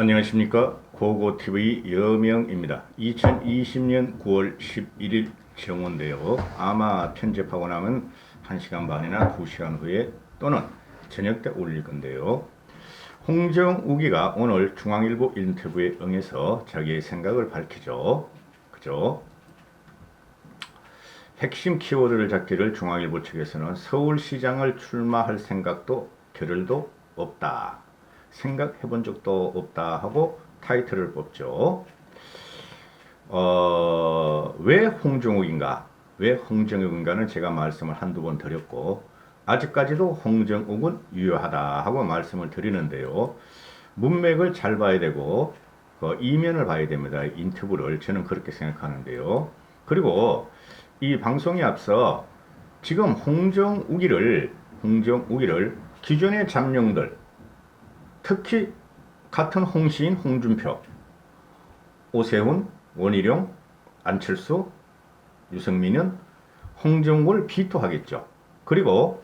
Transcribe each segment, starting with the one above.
안녕하십니까. 고고TV 여명입니다. 2020년 9월 11일 정오인데요. 아마 편집하고 나면 1시간 반이나 2시간 후에 또는 저녁 때 올릴 건데요. 홍정욱이가 오늘 중앙일보 인터뷰에 응해서 자기의 생각을 밝히죠. 그죠? 핵심 키워드를 잡기를 중앙일보 측에서는 서울시장을 출마할 생각도 겨를도 없다. 생각해본 적도 없다 하고 타이틀을 뽑죠. 왜 홍정욱인가? 왜 홍정욱인가는 제가 말씀을 한두 번 드렸고 아직까지도 홍정욱은 유효하다 하고 말씀을 드리는데요. 문맥을 잘 봐야 되고 이면을 봐야 됩니다. 인터뷰를 저는 그렇게 생각하는데요. 그리고 이 방송에 앞서 지금 홍정욱이를 기존의 잠룡들 특히 같은 홍시인 홍준표, 오세훈, 원희룡, 안철수, 유승민은 홍정욱을 비토하겠죠. 그리고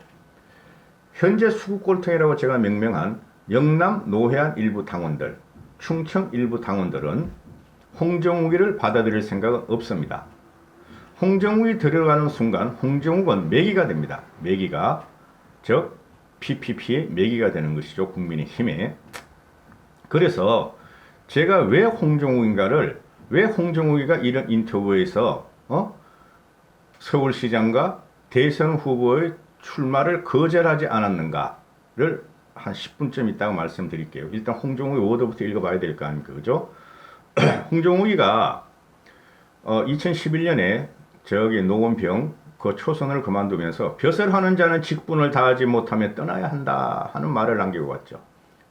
현재 수구꼴통이라고 제가 명명한 영남 노회안 일부 당원들, 충청 일부 당원들은 홍정욱이를 받아들일 생각은 없습니다. 홍정욱이 들어가는 순간 홍정욱은 매기가 됩니다. 매기가, 즉 PPP의 매기가 되는 것이죠. 국민의힘에. 그래서 제가 왜 홍정욱이가 이런 인터뷰에서 서울시장과 대선 후보의 출마를 거절하지 않았는가를 한 10분쯤 있다가 말씀드릴게요. 일단 홍정욱의 워드부터 읽어봐야 될 거 아닙니까? 그죠? 홍정욱이가 2011년에 저기 노원병 그 초선을 그만두면서 벼슬 하는 자는 직분을 다하지 못하며 떠나야 한다 하는 말을 남기고 갔죠.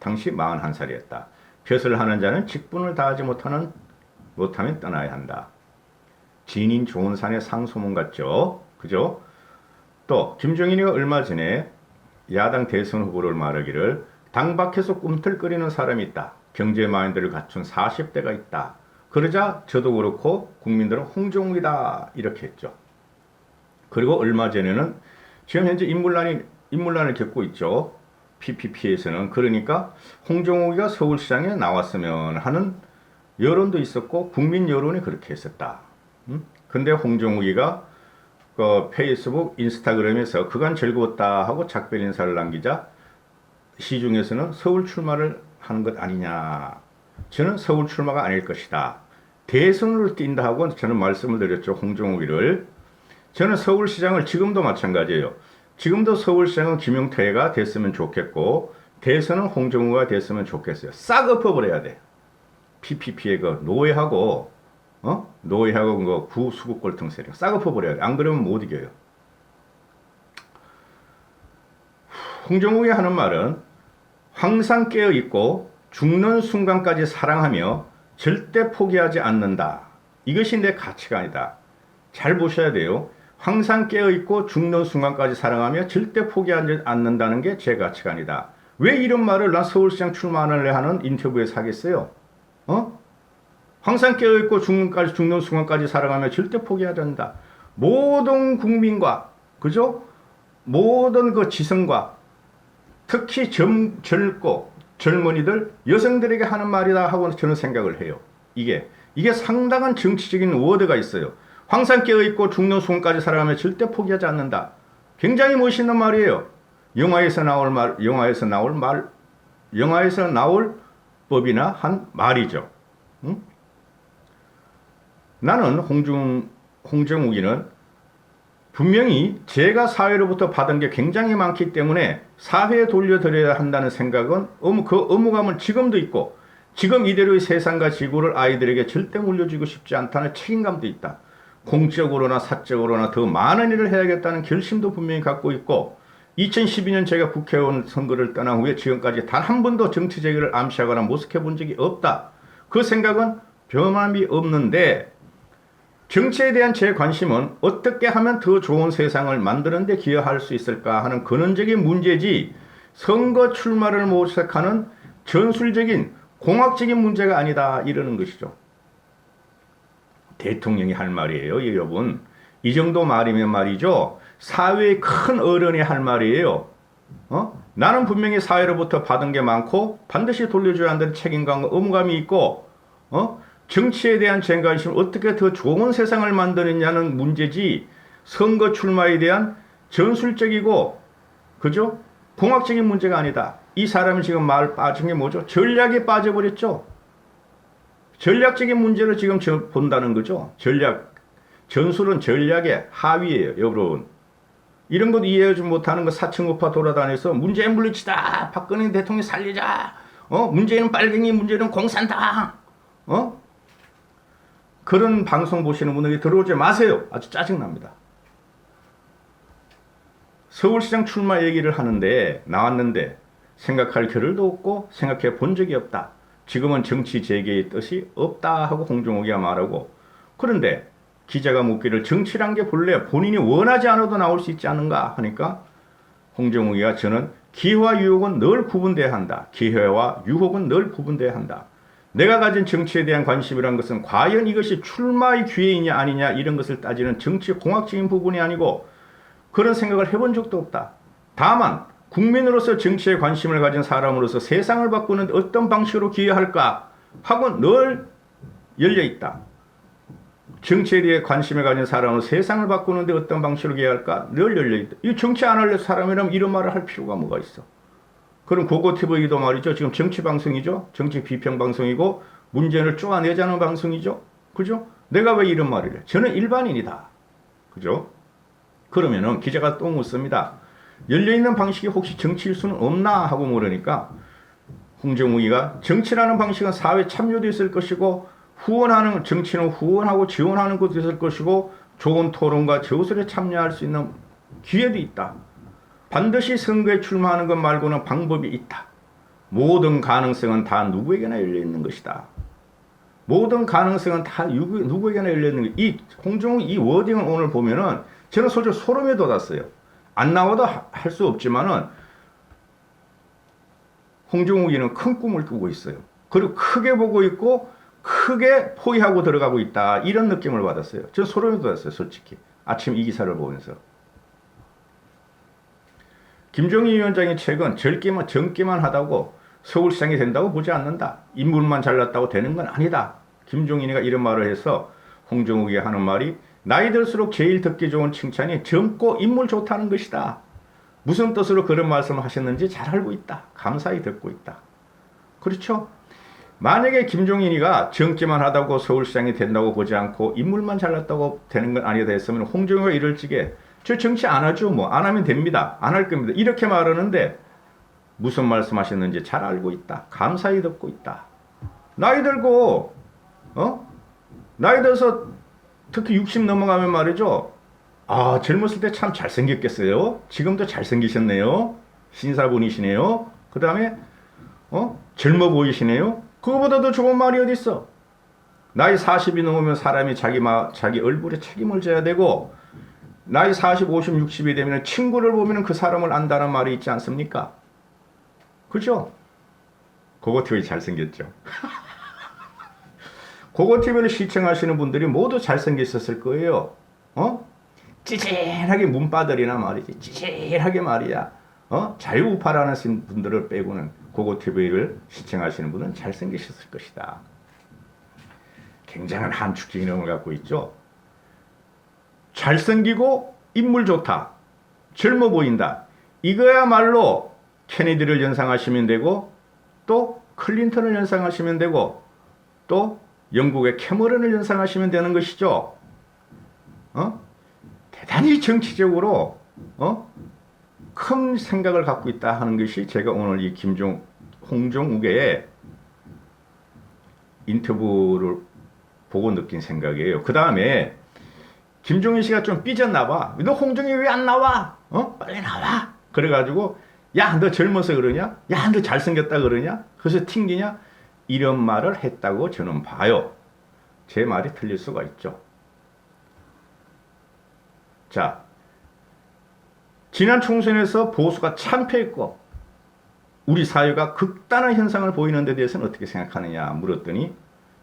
당시 41살이었다. 벼슬 하는 자는 직분을 다하지 못하면 떠나야 한다. 진인 좋은 산의 상소문 같죠. 그죠? 또 김종인이가 얼마 전에 야당 대선 후보를 말하기를 당 밖에서 꿈틀거리는 사람이 있다. 경제 마인드를 갖춘 40대가 있다. 그러자 저도 그렇고 국민들은 홍정욱이다 이렇게 했죠. 그리고 얼마 전에는 지금 현재 인물난을 겪고 있죠. PPP에서는. 그러니까 홍정욱이가 서울시장에 나왔으면 하는 여론도 있었고 국민 여론이 그렇게 했었다. 근데 홍정욱이가 페이스북, 인스타그램에서 그간 즐거웠다 하고 작별 인사를 남기자 시중에서는 서울 출마를 하는 것 아니냐. 저는 서울 출마가 아닐 것이다. 대선으로 뛴다 하고 저는 말씀을 드렸죠. 홍정욱이를. 저는 서울시장을 지금도 마찬가지예요. 지금도 서울시장은 김용태가 됐으면 좋겠고 대선은 홍정욱이가 됐으면 좋겠어요. 싹 엎어버려야 돼. PPP의 그 노예하고 그 구수국골통 세력 싹 엎어버려야 돼. 안 그러면 못 이겨요. 홍정욱이 하는 말은 항상 깨어있고 죽는 순간까지 사랑하며 절대 포기하지 않는다. 이것이 내 가치관이다. 잘 보셔야 돼요. 항상 깨어있고 죽는 순간까지 사랑하며 절대 포기하지 않는다는 게 제 가치관이다. 왜 이런 말을 난 서울시장 출마할래 하는 인터뷰에서 하겠어요? 항상 깨어있고 죽는 순간까지 살아가며 절대 포기하지 않는다. 모든 국민과, 그죠? 모든 그 지성과 특히 젊고 젊은이들, 여성들에게 하는 말이다 하고 저는 생각을 해요. 이게 상당한 정치적인 워드가 있어요. 항상 깨어있고 죽는 순간까지 살아가며 절대 포기하지 않는다. 굉장히 멋있는 말이에요. 영화에서 나올 법이나 한 말이죠. 응? 나는 홍정욱이는 분명히 제가 사회로부터 받은 게 굉장히 많기 때문에 사회에 돌려드려야 한다는 생각은 그 의무감은 지금도 있고 지금 이대로의 세상과 지구를 아이들에게 절대 물려주고 싶지 않다는 책임감도 있다. 공적으로나 사적으로나 더 많은 일을 해야겠다는 결심도 분명히 갖고 있고 2012년 제가 국회의원 선거를 떠난 후에 지금까지 단 한 번도 정치 재개를 암시하거나 모색해 본 적이 없다. 그 생각은 변함이 없는데 정치에 대한 제 관심은 어떻게 하면 더 좋은 세상을 만드는 데 기여할 수 있을까 하는 근원적인 문제지 선거 출마를 모색하는 전술적인 공학적인 문제가 아니다 이러는 것이죠. 대통령이 할 말이에요, 여러분. 이 정도 말이면 말이죠. 사회의 큰 어른이 할 말이에요. 나는 분명히 사회로부터 받은 게 많고 반드시 돌려줘야 한다는 책임감과 의무감이 있고 정치에 대한 쟁관심을 어떻게 더 좋은 세상을 만드느냐는 문제지 선거 출마에 대한 전술적이고 그죠? 공학적인 문제가 아니다. 이 사람이 지금 말 빠진 게 뭐죠? 전략에 빠져버렸죠. 전략적인 문제를 지금 본다는 거죠. 전술은 전략의 하위예요, 여러분. 이런 것 이해하지 못하는 거 사층우파 돌아다녀서 문재인 물리치다. 박근혜 대통령 살리자. 문재인은 빨갱이, 문재인은 공산당. 그런 방송 보시는 분들이 들어오지 마세요. 아주 짜증납니다. 서울시장 출마 얘기를 하는데 나왔는데 생각할 겨를도 없고 생각해 본 적이 없다. 지금은 정치 재개의 뜻이 없다 하고 홍정욱이가 말하고 그런데 기자가 묻기를 정치란 게 본래 본인이 원하지 않아도 나올 수 있지 않은가 하니까 홍정욱이가 저는 기회와 유혹은 늘 구분돼야 한다. 기회와 유혹은 늘 구분돼야 한다. 내가 가진 정치에 대한 관심이란 것은 과연 이것이 출마의 기회이냐 아니냐 이런 것을 따지는 정치 공학적인 부분이 아니고 그런 생각을 해본 적도 없다. 다만 국민으로서 정치에 관심을 가진 사람으로서 세상을 바꾸는 어떤 방식으로 기여할까 하고 늘 열려있다. 정치에 대해 관심을 가진 사람은 세상을 바꾸는데 어떤 방식으로 기여할까 늘 열려있다. 이 정치 안 할래 사람이라면 이런 말을 할 필요가 뭐가 있어. 그럼 고고TV도 말이죠. 지금 정치 방송이죠. 정치 비평 방송이고 문제를 쪼아내자는 방송이죠. 그죠? 내가 왜 이런 말을 해? 저는 일반인이다. 그죠? 그러면은 기자가 또 묻습니다. 열려있는 방식이 혹시 정치일 수는 없나 하고 물으니까 홍정욱이가 정치라는 방식은 사회 참여도 있을 것이고 후원하는 정치는 후원하고 지원하는 것도 있을 것이고 좋은 토론과 저술에 참여할 수 있는 기회도 있다. 반드시 선거에 출마하는 것 말고는 방법이 있다. 모든 가능성은 다 누구에게나 열려있는 것이다. 모든 가능성은 다 누구에게나 열려있는 것. 이 홍정욱 이 워딩을 오늘 보면은 저는 솔직히 소름이 돋았어요. 안 나와도 할 수 없지만은 홍정욱이는 큰 꿈을 꾸고 있어요. 그리고 크게 보고 있고 크게 포위하고 들어가고 있다. 이런 느낌을 받았어요. 저는 소름이 돋았어요. 솔직히. 아침 이 기사를 보면서. 김종인 위원장이 최근 젊기만 하다고 서울시장이 된다고 보지 않는다. 인물만 잘났다고 되는 건 아니다. 김종인이가 이런 말을 해서 홍정욱이 하는 말이 나이 들수록 제일 듣기 좋은 칭찬이 젊고 인물 좋다는 것이다. 무슨 뜻으로 그런 말씀을 하셨는지 잘 알고 있다. 감사히 듣고 있다. 그렇죠? 만약에 김종인이가 젊기만 하다고 서울시장이 된다고 보지 않고 인물만 잘났다고 되는 건 아니다 했으면 홍정욱이 이럴 적에 저 정치 안 하죠. 뭐 안 하면 됩니다. 안 할 겁니다. 이렇게 말하는데 무슨 말씀하셨는지 잘 알고 있다. 감사히 듣고 있다. 나이 들고 나이 들어서 특히 60 넘어가면 말이죠. 아 젊었을 때 참 잘생겼겠어요. 지금도 잘생기셨네요. 신사분이시네요. 그 다음에 젊어 보이시네요. 그거보다 더 좋은 말이 어디 있어. 나이 40이 넘으면 사람이 자기 얼굴에 책임을 져야 되고 나이 40, 50, 60이 되면 친구를 보면 그 사람을 안다는 말이 있지 않습니까? 그죠? 고고TV 잘생겼죠? 고고TV를 시청하시는 분들이 모두 잘생겼었을 거예요. 찌질하게 문바들이나 말이지. 찌질하게 말이야. 자유우파라는 분들을 빼고는 고고TV를 시청하시는 분은 잘생기셨을 것이다. 굉장한 함축적인 의미를 갖고 있죠. 잘생기고 인물 좋다. 젊어 보인다. 이거야말로 케네디를 연상하시면 되고 또 클린턴을 연상하시면 되고 또 영국의 캐머런을 연상하시면 되는 것이죠. 대단히 정치적으로 큰 생각을 갖고 있다 하는 것이 제가 오늘 이 홍정욱의 인터뷰를 보고 느낀 생각이에요. 그 다음에 김종인 씨가 좀 삐졌나 봐. 너 홍정이 왜 안 나와? 빨리 나와. 그래가지고 야, 너 젊어서 그러냐? 야, 너 잘생겼다 그러냐? 그래서 튕기냐? 이런 말을 했다고 저는 봐요. 제 말이 틀릴 수가 있죠. 자, 지난 총선에서 보수가 참패했고 우리 사회가 극단한 현상을 보이는 데 대해서는 어떻게 생각하느냐 물었더니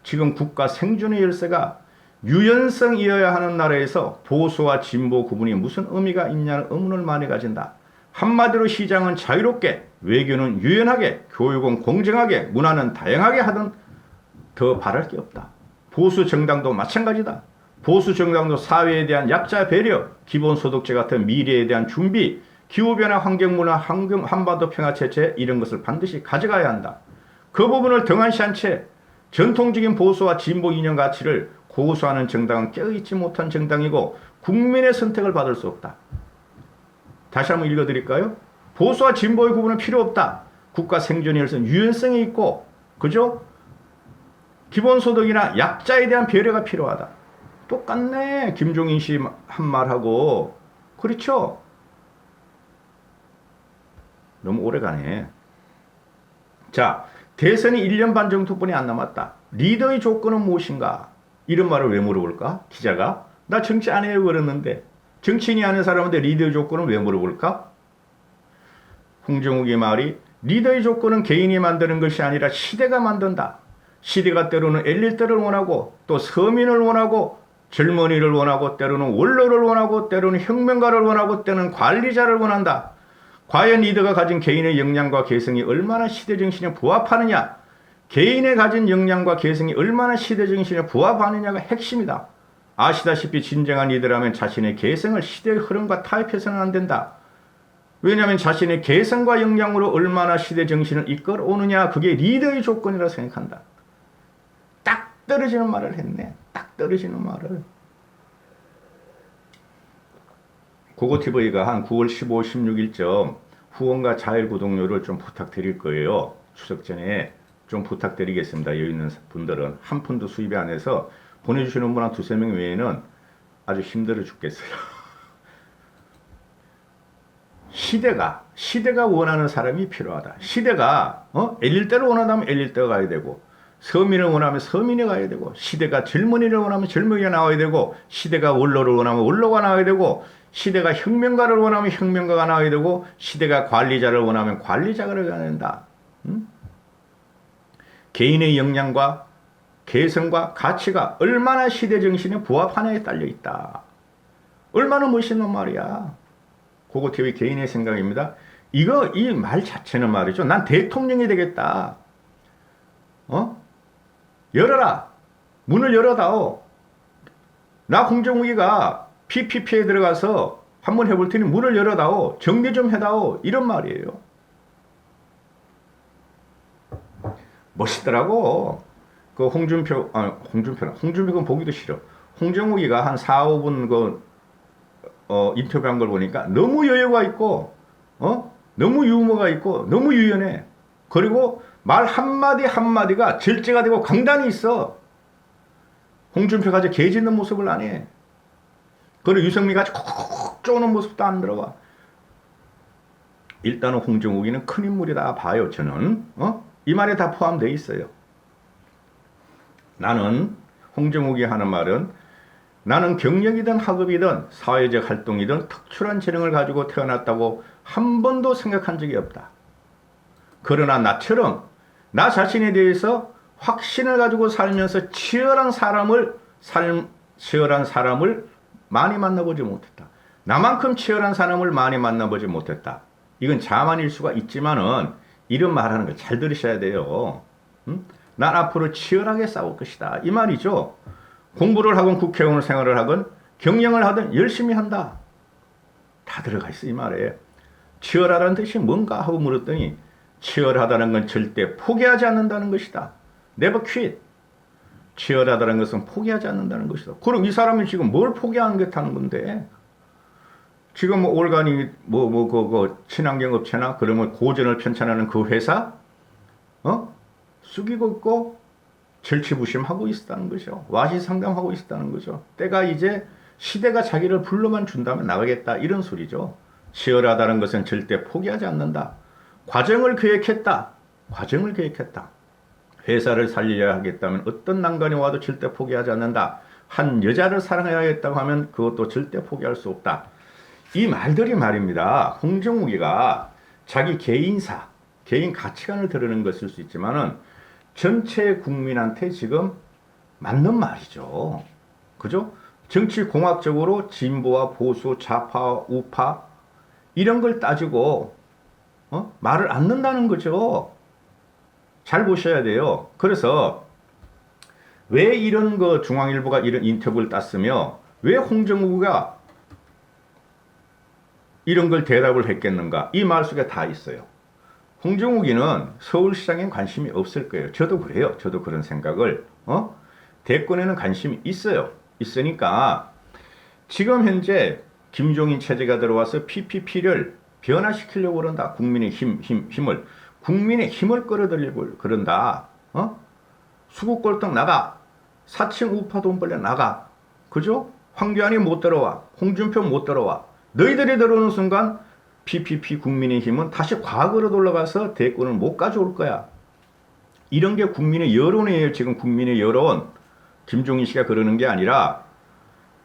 지금 국가 생존의 열쇠가 유연성이어야 하는 나라에서 보수와 진보 구분이 무슨 의미가 있냐는 의문을 많이 가진다. 한마디로 시장은 자유롭게, 외교는 유연하게, 교육은 공정하게, 문화는 다양하게 하던 더 바랄 게 없다. 보수 정당도 마찬가지다. 보수 정당도 사회에 대한 약자 배려, 기본소득제 같은 미래에 대한 준비, 기후변화, 환경문화, 한반도 평화체제 이런 것을 반드시 가져가야 한다. 그 부분을 등한시한 채 전통적인 보수와 진보 이념 가치를 고수하는 정당은 깨어있지 못한 정당이고 국민의 선택을 받을 수 없다. 다시 한번 읽어드릴까요? 보수와 진보의 구분은 필요 없다. 국가 생존에 있어서 유연성이 있고, 그죠? 기본소득이나 약자에 대한 배려가 필요하다. 똑같네. 김종인 씨 한 말하고. 그렇죠? 너무 오래가네. 자, 대선이 1년 반 정도뿐이 안 남았다. 리더의 조건은 무엇인가? 이런 말을 왜 물어볼까? 기자가. 나 정치 안 해요 그랬는데. 정치인이 아는 사람한테 리더의 조건은 왜 물어볼까? 홍정욱의 말이 리더의 조건은 개인이 만드는 것이 아니라 시대가 만든다. 시대가 때로는 엘리트를 원하고 또 서민을 원하고 젊은이를 원하고 때로는 원로를 원하고 때로는 혁명가를 원하고 때로는 관리자를 원한다. 과연 리더가 가진 개인의 역량과 개성이 얼마나 시대정신에 부합하느냐, 개인의 가진 역량과 개성이 얼마나 시대정신에 부합하느냐가 핵심이다. 아시다시피 진정한 리더라면 자신의 개성을 시대의 흐름과 타협해서는 안 된다. 왜냐하면 자신의 개성과 역량으로 얼마나 시대정신을 이끌어오느냐, 그게 리더의 조건이라 생각한다. 딱 떨어지는 말을 했네. 딱 떨어지는 말을. 고고TV가 한 9월 15, 16일쯤 후원과 자율 구독료를 좀 부탁드릴 거예요. 추석 전에 좀 부탁드리겠습니다. 여기 있는 분들은 한 푼도 수입이 안 해서 보내주시는 분 한 두세 명 외에는 아주 힘들어 죽겠어요. 시대가 원하는 사람이 필요하다. 시대가 엘릴대로 원한다면 엘릴대가 가야 되고, 서민을 원하면 서민이 가야 되고, 시대가 젊은이를 원하면 젊은이가 나와야 되고, 시대가 원로를 원하면 원로가 나와야 되고, 시대가 혁명가를 원하면 혁명가가 나와야 되고, 시대가 관리자를 원하면 관리자가 나와야 된다. 개인의 역량과 개성과 가치가 얼마나 시대 정신에 부합하냐에 딸려 있다. 얼마나 멋있는 말이야. 고고TV 개인의 생각입니다. 이 말 자체는 말이죠. 난 대통령이 되겠다. 열어라. 문을 열어다오. 나 홍정욱이가 PPP에 들어가서 한번 해볼 테니 문을 열어다오. 정리 좀 해다오. 이런 말이에요. 멋있더라고. 그 홍준표는 보기도 싫어. 홍정욱이가 한 4, 5분 인터뷰한 걸 보니까 너무 여유가 있고, 너무 유머가 있고, 너무 유연해. 그리고 말 한마디 한마디가 절제가 되고 강단이 있어. 홍준표가 이제 개 짖는 모습을 안 해. 그리고 유승민가 콕콕 쪼는 모습도 안 들어가. 일단은 홍정욱이는 큰 인물이다 봐요, 저는. 이 말에 다 포함되어 있어요. 나는, 홍정욱이 하는 말은, 나는 경력이든 학업이든 사회적 활동이든 특출한 재능을 가지고 태어났다고 한 번도 생각한 적이 없다. 그러나 나처럼 나 자신에 대해서 확신을 가지고 살면서 치열한 사람을 많이 만나보지 못했다. 나만큼 치열한 사람을 많이 만나보지 못했다. 이건 자만일 수가 있지만은 이런 말하는 거 잘 들으셔야 돼요. 난 앞으로 치열하게 싸울 것이다. 이 말이죠. 공부를 하건 국회의원 생활을 하건 경영을 하든 열심히 한다. 다 들어가 있어 이 말에. 치열하다는 뜻이 뭔가 하고 물었더니 치열하다는 건 절대 포기하지 않는다는 것이다. Never quit. 치열하다는 것은 포기하지 않는다는 것이다. 그럼 이 사람이 지금 뭘 포기하겠다는 건데? 지금 뭐 올가니 친환경 업체나 그러면 고전을 편찬하는 그 회사 숙이고 있고 절치부심하고 있다는 거죠. 와시상담하고 있다는 거죠. 때가 이제 시대가 자기를 불러만 준다면 나가겠다 이런 소리죠. 치열하다는 것은 절대 포기하지 않는다. 과정을 계획했다. 회사를 살려야 하겠다면 어떤 난관이 와도 절대 포기하지 않는다. 한 여자를 사랑해야겠다고 하면 그것도 절대 포기할 수 없다. 이 말들이 말입니다. 홍정욱이가 자기 개인사, 개인 가치관을 드러낸 것일 수 있지만은 전체 국민한테 지금 맞는 말이죠. 그죠? 정치 공학적으로 진보와 보수, 좌파, 우파 이런 걸 따지고 말을 안 넣는다는 거죠. 잘 보셔야 돼요. 그래서 왜 이런 거 중앙일보가 이런 인터뷰를 땄으며 왜 홍정욱이가 이런 걸 대답을 했겠는가? 이 말 속에 다 있어요. 홍정욱이는 서울시장엔 관심이 없을 거예요. 저도 그래요. 저도 그런 생각을. 대권에는 관심이 있어요. 있으니까 지금 현재 김종인 체제가 들어와서 PPP를 변화시키려고 그런다. 국민의 힘을. 국민의 힘을 끌어들이려고 그런다. 수국골등 나가. 4층 우파 돈벌레 나가. 그죠? 황교안이 못 들어와. 홍준표 못 들어와. 너희들이 들어오는 순간 PPP 국민의힘은 다시 과거로 돌아가서 대권을 못 가져올 거야. 이런 게 국민의 여론이에요. 지금 국민의 여론. 김종인 씨가 그러는 게 아니라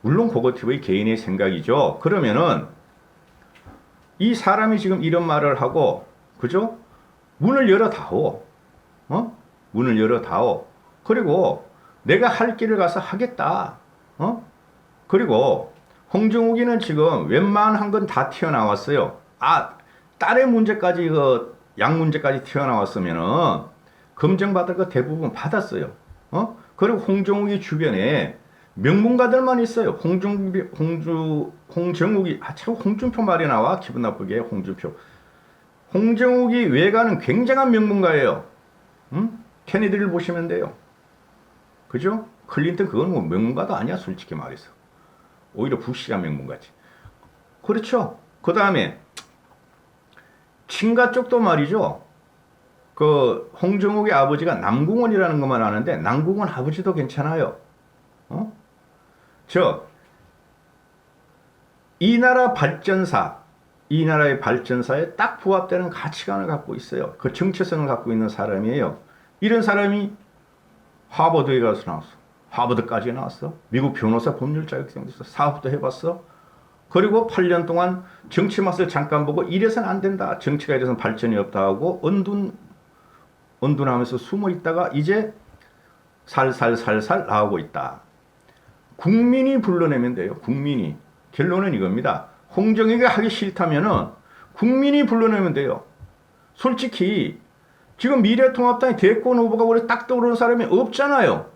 물론 고거티브의 개인의 생각이죠. 그러면은 이 사람이 지금 이런 말을 하고 그죠? 문을 열어다오. 문을 열어다오. 그리고 내가 할 길을 가서 하겠다. 그리고 홍정욱이는 지금 웬만한 건 다 튀어나왔어요. 딸의 문제까지 양 문제까지 튀어나왔으면은 검증받을 거 대부분 받았어요. 그리고 홍정욱이 주변에 명문가들만 있어요. 홍정욱이 자꾸 홍준표 말이 나와. 기분 나쁘게 홍준표. 홍정욱이 외가는 굉장한 명문가예요. 케네디를 보시면 돼요. 그죠? 클린턴 그건 뭐 명문가도 아니야. 솔직히 말해서. 오히려 부시가 명문가지. 그렇죠. 그 다음에 친가 쪽도 말이죠. 그 홍정욱의 아버지가 남궁원이라는 것만 아는데 남궁원 아버지도 괜찮아요. 이 나라 발전사, 이 나라의 발전사에 딱 부합되는 가치관을 갖고 있어요. 그 정체성을 갖고 있는 사람이에요. 이런 사람이 하버드에 가서 나왔어. 하버드까지 나왔어. 미국 변호사 법률 자격증도 있어. 사업도 해봤어. 그리고 8년 동안 정치 맛을 잠깐 보고 이래서는 안 된다. 정치가 이래서는 발전이 없다 하고 언둔하면서 숨어 있다가 이제 살살 나오고 있다. 국민이 불러내면 돼요. 국민이. 결론은 이겁니다. 홍정욱이 하기 싫다면은 국민이 불러내면 돼요. 솔직히 지금 미래통합당의 대권 후보가 우리 딱 떠오르는 사람이 없잖아요.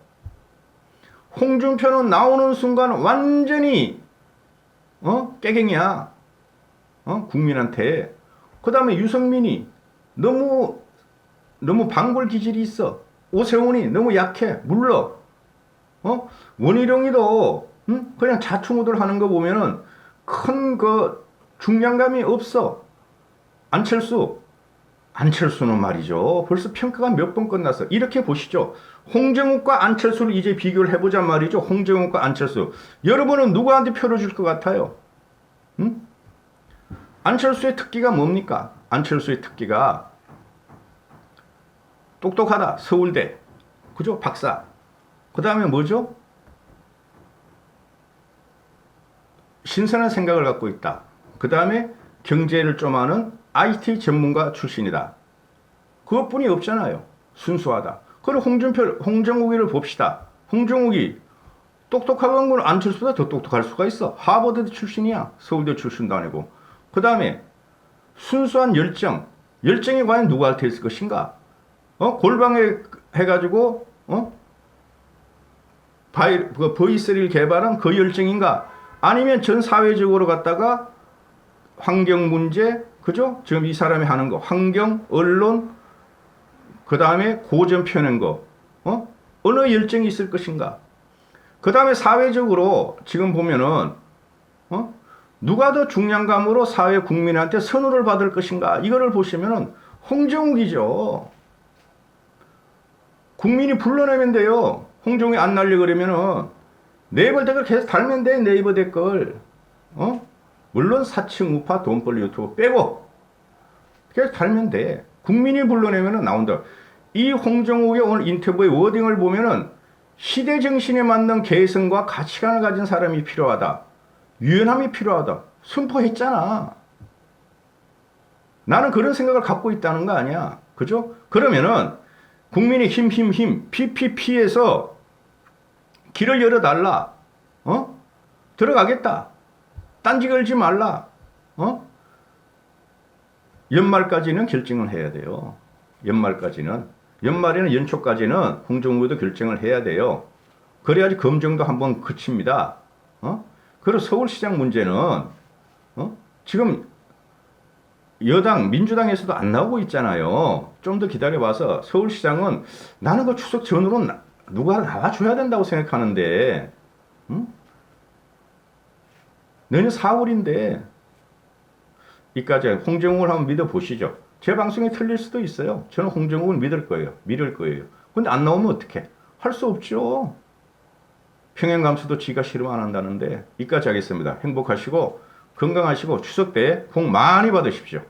홍준표는 나오는 순간 완전히 깨갱이야. 국민한테. 그 다음에 유승민이 너무 방골 기질이 있어. 오세훈이 너무 약해. 물러. 원희룡이도 그냥 자충우돌 하는 거 보면은 큰 그 중량감이 없어. 안철수는 말이죠. 벌써 평가가 몇 번 끝났어. 이렇게 보시죠. 홍정욱과 안철수를 이제 비교를 해보자 말이죠. 홍정욱과 안철수. 여러분은 누구한테 표를 줄 것 같아요? 안철수의 특기가 뭡니까? 안철수의 특기가 똑똑하다. 서울대. 그죠? 박사. 그 다음에 뭐죠? 신선한 생각을 갖고 있다. 그 다음에 경제를 좀 아는 IT 전문가 출신이다. 그것뿐이 없잖아요. 순수하다. 그리고 홍정욱이를 봅시다. 홍정욱이 똑똑한 건 안철수보다 더 똑똑할 수가 있어. 하버드 출신이야. 서울대 출신도 아니고. 그 다음에 순수한 열정. 열정이 과연 누구한테 있을 것인가? 골방에 해가지고 V3를 개발한 그 열정인가? 아니면 전 사회적으로 갖다가 환경 문제, 그죠? 지금 이 사람이 하는 거, 환경, 언론, 그 다음에 고전 펴는 거, 어느 열정이 있을 것인가? 그 다음에 사회적으로 지금 보면은, 누가 더 중량감으로 사회 국민한테 선호를 받을 것인가? 이거를 보시면은 홍정욱이죠. 국민이 불러내면 돼요. 홍정욱이 안 날려 그러면은 네이버 댓글 계속 달면 돼. 네이버 댓글. 물론 4층 우파 돈벌이 유튜브 빼고 계속 달면 돼. 국민이 불러내면 나온다. 이 홍정욱의 오늘 인터뷰의 워딩을 보면은 시대 정신에 맞는 개성과 가치관을 가진 사람이 필요하다. 유연함이 필요하다. 선포했잖아. 나는 그런 생각을 갖고 있다는 거 아니야. 그죠? 그러면은 국민의 힘, PPP에서 길을 열어달라. 들어가겠다. 딴지 걸지 말라. 연말까지는 결정을 해야 돼요. 연말까지는. 연말에는 연초까지는 홍준표도 결정을 해야 돼요. 그래야지 검증도 한번 그칩니다. 그리고 서울시장 문제는 지금 여당 민주당에서도 안 나오고 있잖아요. 좀 더 기다려봐서 서울시장은 나는 그 추석 전후로 누가 나와줘야 된다고 생각하는데 내년 4월인데 이까지 홍정욱을 한번 믿어보시죠. 제 방송이 틀릴 수도 있어요. 저는 홍정욱을 믿을 거예요. 믿을 거예요. 근데 안 나오면 어떡해? 할 수 없죠. 평행감수도 지가 싫으면 안 한다는데 이까지 하겠습니다. 행복하시고 건강하시고 추석 때 복 많이 받으십시오.